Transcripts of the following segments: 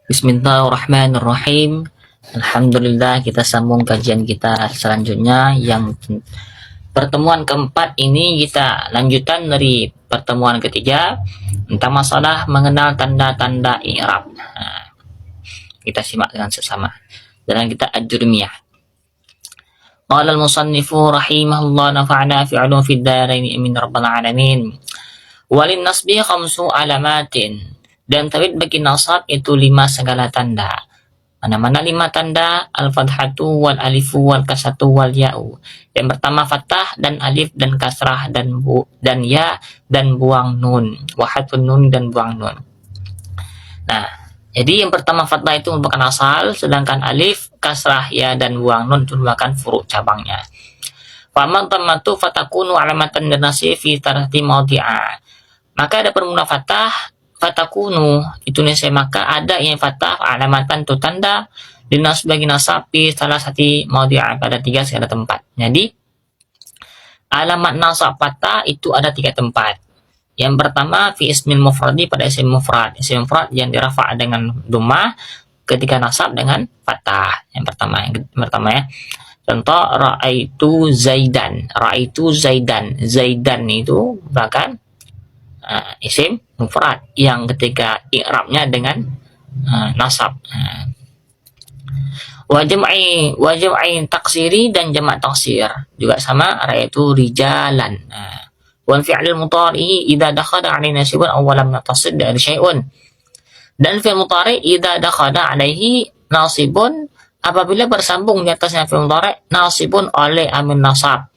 Bismillahirrahmanirrahim. Alhamdulillah, kita sambung kajian kita selanjutnya yang pertemuan keempat ini kita lanjutan dari pertemuan ketiga tentang masalah mengenal tanda-tanda i'rab. Nah, kita simak dengan sesama dalam kita Ad-Durmiyah. Qala al-musannifu rahimahullah nafa'na fi 'ulum fid darain amin rabbal alamin. Walin nasbi khamsu alamatin. Dan takwid bagi nasab itu 5 segala tanda. Mana-mana 5 tanda? Al-fathatu wal alifu wal kasatu wal ya'u. Yang pertama fathah dan alif dan kasrah dan ya dan buang nun. Wahatun nun dan buang nun. Nah, jadi yang pertama fathah itu merupakan asal, sedangkan alif, kasrah, ya dan buang nun itu merupakan furuk cabangnya. Faman tammatu fatakunu alamatan dan fi tarti mawdi'a. Maka ada permula fathah, fatakunu itu nasi maka ada yang fathah alamatan itu tanda dinas bagi nasab di salah satu mawdi'a pada 3 segala tempat. Jadi alamat nasab fathah itu ada 3 tempat. Yang pertama fi ismil mufradi pada isim mufrad. Isim mufrad yang dirafa' dengan dhammah ketika nasab dengan fathah. Yang pertama ya. Contoh ra'aitu zaidan. Ra'aitu zaidan. Zaidan itu bahkan isim mufrad yang ketika i'rabnya dengan nasab. Wa jam'i taksiri dan jamak taksir juga sama, yaitu rijalan. Wal fi'lil mudhari idza dakhala 'alaihi nasibun aw lam yatasid dari syai'un. Dan fi'il mudhari idza dakhala 'alaihi nasibun apabila bersambung di atasnya fi'il mudhari nasibun oleh amin nasab.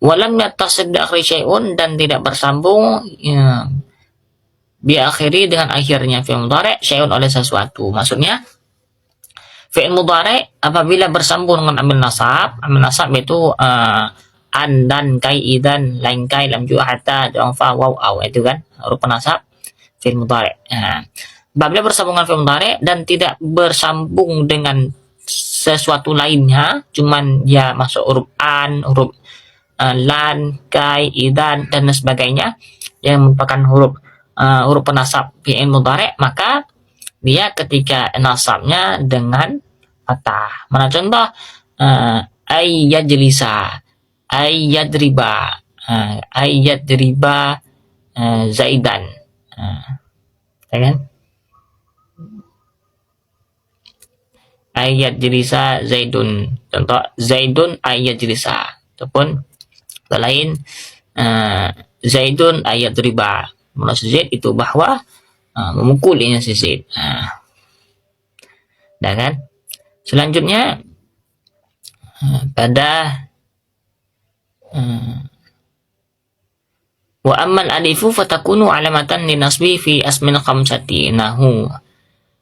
Walam yattasid bi syai'un dan tidak bersambung diakhiri dengan akhirnya fi'il mudhari syai'un oleh sesuatu. Maksudnya fi'il mudhari apabila bersambung dengan amil nasab itu an dan kai idan lain kai lam ju hatta dong fa waw aw itu kan huruf penasab fi'il mudhari. Apabila bersambung dengan fi'il mudhari dan tidak bersambung dengan sesuatu lainnya, cuman ya masuk huruf an, huruf lan, kai, idan dan sebagainya yang merupakan huruf penasab fi'il mudhari, maka dia ketika nasabnya dengan fathah. Mana contoh ay yajlisa, ay yadriba, ay yadriba zaidan. Ya kan? Ay yajlisa zaidun. Contoh zaidun ay yajlisa. Ataupun lain zaidun ayat riba. Maksud zaid itu bahwa memukulinya si zaid. Dan kan selanjutnya pada wa ammal alifu fatakunu alamatan linasbi fi asmin khamsati nahu.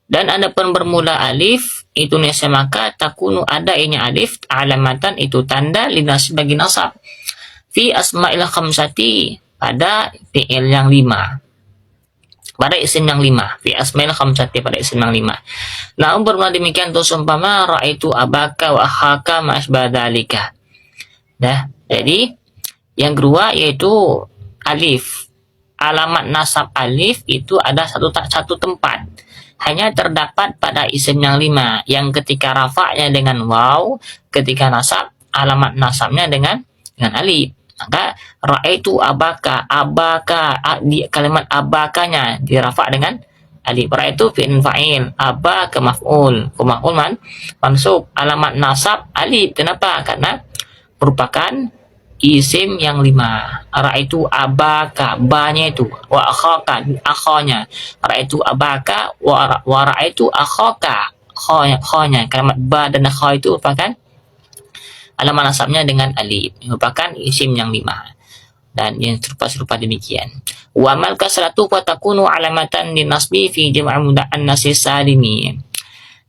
Dan ada pun bermula alif itu nasa maka takunu ada ianya alif alamatan itu tanda linasbi bagi nasab fi asma'il khamsati pada fi'il yang 5, pada isim yang 5, fi asma'il khamsati pada isim yang 5. Nah, bermula demikian tu sumpama ra'aitu abaka wa akhaka ma asbadalika. Nah, jadi yang kedua yaitu alif. Alamat nasab alif itu ada satu tempat. Hanya terdapat pada isim yang 5 yang ketika rafa'nya dengan waw, ketika nasab alamat nasabnya dengan alif. Maka ra'aitu abaka di kalimat abakanya dirafa' dengan alif. Ra'aitu fi'il fa'il, abaka maf'ul, maf'ul mansub, alamat nasab alif. Kenapa? Karena merupakan isim yang 5. Ra'aitu abaka, ba-nya itu, wa akhaka, akhanya. Ra'aitu abaka wa ra'aitu akhaka, kha-nya. Kalimat ba dan kha itu merupakan alamat nasabnya dengan alif, merupakan isim yang 5. Dan yang serupa demikian. Wa mal kasratu fa takunu alamatan linasbi fi jam'i mudzakkar salimi.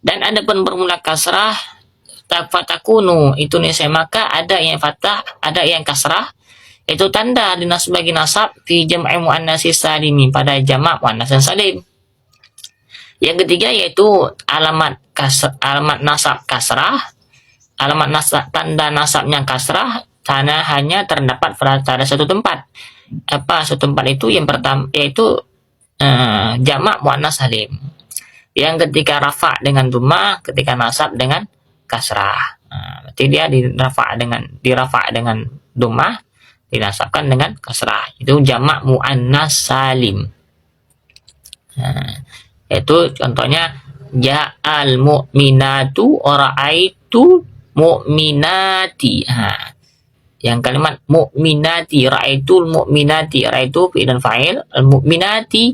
Dan ada pun bermula kasrah fatakunu itu nih maka ada yang fathah, ada yang kasrah, itu tanda dinasb bagi nasab fi jam'i muannats salimi pada jamak muannats salim. Yang ketiga yaitu alamat nasab kasrah. Alamat nasab, tanda nasabnya kasrah karena hanya terdapat pada satu tempat. Apa satu tempat itu? Yang pertama yaitu jamak muannats salim. Yang ketika rafa dengan dhamma, ketika nasab dengan kasrah. Berarti dia dirafa dengan dhamma, dinasabkan dengan kasrah. Itu jamak muannas salim. Itu contohnya ja'al mu'minatu ra'aitu mu'minati. Yang kalimat mu'minati, ra'aitul mu'minati, ra'aitu fi'il dan fa'il, al mu'minati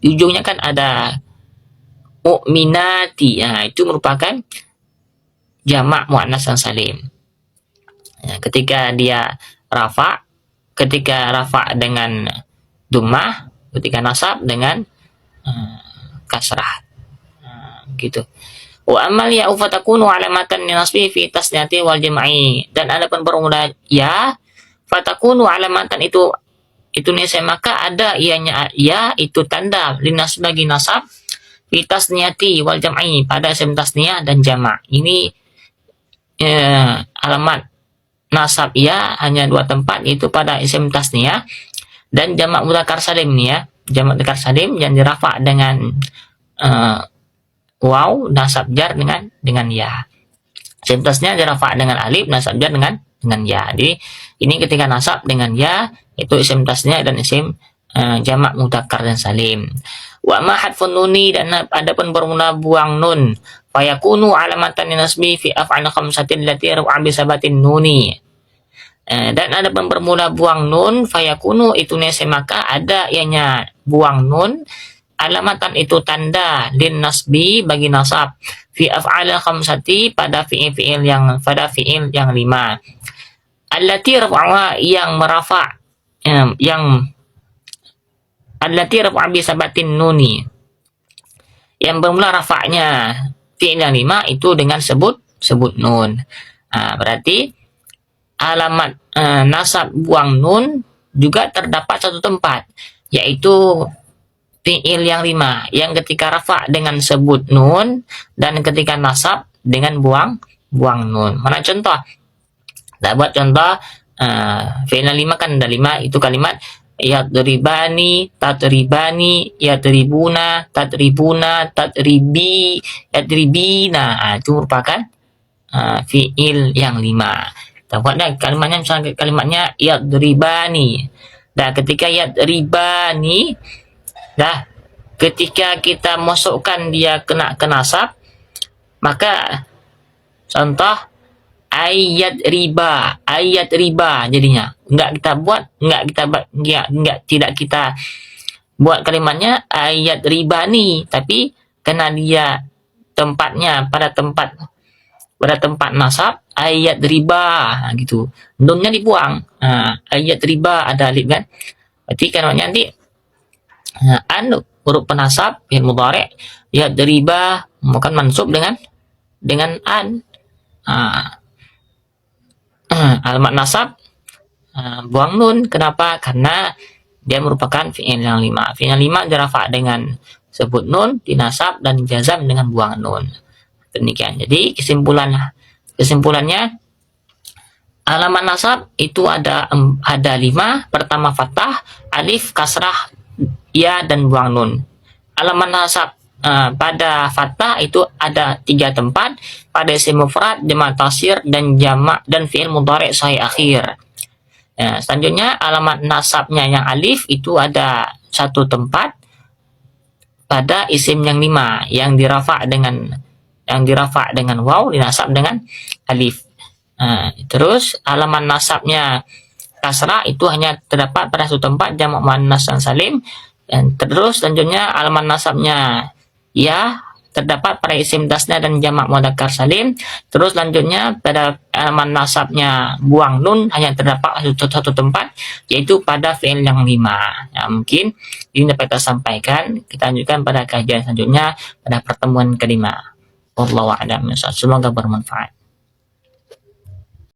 di ujungnya kan ada mu'minati. Itu merupakan jamak muannas yang salim. Ketika rafa dengan dhammah, ketika nasab dengan kasrah. Gitu. Wa amal ya fatakunu alamatan nasbi fi tasniyati wal jam'i. Dan adapun bermula ya fatakunu alamatan itu niscaya maka ada ianya ya itu tanda linas bagi nasab fi tasniyati wal jam'i pada isim tasniyah dan jamak. Ini alamat nasab ya hanya dua tempat, yaitu pada isim tasniyah dan jamak mudzakkar salim nih ya. Jamak mudzakkar salim yang dirafa dengan waw, nasab jar dengan ya. Isim tasniyah dirafa dengan alif, nasab jar dengan ya. Jadi ini ketika nasab dengan ya itu isim tasniyah dan isim jamak mudzakkar dan salim. Wa ma hadfun nuni, dan adapun bermula buang nun, fayakunu alamatan nasbi fi af'al khamsatin allati ru'a bi sabatin nuni. Dan adapun bermula buang nun, fayakunu itu niscaya maka ada ianya buang nun, alamatan itu tanda lin nasbi bagi nasab fi af'al khamsati pada fi'il yang 5, allati rafa'uha yang merafa yang allati rafa'a bi sabatin nuni, yang bermula rafa'nya fi'il yang 5 itu dengan sebut nun. Berarti alamat nasab buang nun juga terdapat satu tempat, yaitu fi'il yang 5 yang ketika rafa dengan sebut nun dan ketika nasab dengan buang nun. Mana contoh? Kita buat contoh fi'il yang 5 kan ada 5, itu kalimat yadribani, tatribani, yadribuna, tatribuna, tatribi, yadribina. Itu merupakan fi'il yang 5. Kita buatlah kalimatnya, misalnya kalimatnya yadribani. Ketika yadribani, ketika kita masukkan dia kena ke nasab, maka contoh ayat riba jadinya tidak kita buat kalimatnya ayat ribani, tapi karena dia tempatnya pada tempat nasab ayat riba gitu, nunnya dibuang. Ayat riba ada alif kan, berarti kalimatnya nanti huruf penasab fi'il mudhari, ayat riba bukan mansub dengan an. Alamat nasab buang nun. Kenapa? Karena dia merupakan fi'il yang 5. Fi'il yang 5 dirafa dengan sebut nun, dinasab dan jazam dengan buang nun. Demikian. Jadi kesimpulannya alamat nasab itu ada 5. Pertama fathah, alif, kasrah, ya dan buang nun. Alamat nasab pada fathah itu ada 3 tempat, pada isim mufrad, jamak taksir dan jamak dan fi'il mudhari sahih akhir. Selanjutnya alamat nasabnya yang alif itu ada 1 tempat pada isim yang 5 yang dirafa dengan waw, dinasab dengan alif. Terus alamat nasabnya kasrah itu hanya terdapat pada 1 tempat, jamak muannas yang salim. Dan terus selanjutnya alamat nasabnya ya terdapat pada isim tasnya dan jamak mudzakkar salim. Terus lanjutnya pada alamat nasabnya buang nun hanya terdapat satu tempat, yaitu pada fi'il yang 5. Mungkin ini dapat kita sampaikan. Kita lanjutkan pada kajian selanjutnya pada pertemuan kelima. Wallahu a'lam. Semoga bermanfaat.